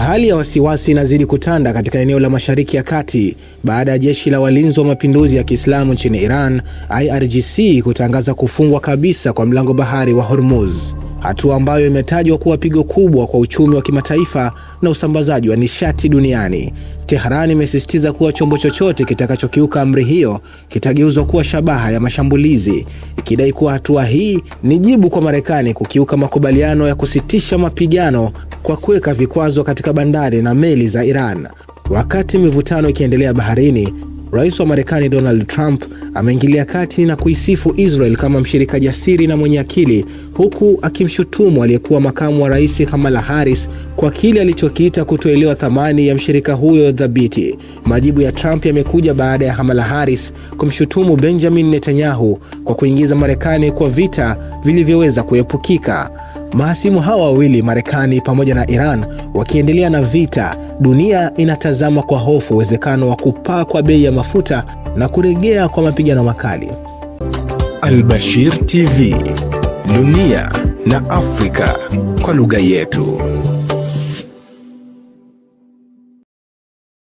Hali ya wasiwasi inazidi kutanda katika eneo la Mashariki ya Kati baada ya jeshi la walinzi wa mapinduzi ya Kiislamu nchini Iran, IRGC, kutangaza kufungwa kabisa kwa mlango bahari wa Hormuz, hatua ambayo imetajwa kuwa pigo kubwa kwa uchumi wa kimataifa na usambazaji wa nishati duniani. Tehran imesisitiza kuwa chombo chochote kitakachokiuka amri hiyo kitageuzwa kuwa shabaha ya mashambulizi, ikidai kuwa hatua hii ni jibu kwa Marekani kukiuka makubaliano ya kusitisha mapigano kwa kuweka vikwazo katika bandari na meli za Iran. Wakati mivutano ikiendelea baharini, Rais wa Marekani Donald Trump ameingilia kati na kuisifu Israel kama mshirika jasiri na mwenye akili, huku akimshutumu aliyekuwa makamu wa rais Kamala Harris kwa kile alichokiita kutoelewa thamani ya mshirika huyo dhabiti. Majibu ya Trump yamekuja baada ya Kamala Harris kumshutumu Benjamin Netanyahu kwa kuingiza Marekani kwa vita vilivyoweza kuepukika. Mahasimu hawa wawili, Marekani pamoja na Iran, wakiendelea na vita, dunia inatazama kwa hofu uwezekano wa kupaa kwa bei ya mafuta na kurejea kwa mapigano makali. Al Bashir TV, dunia na Afrika kwa lugha yetu.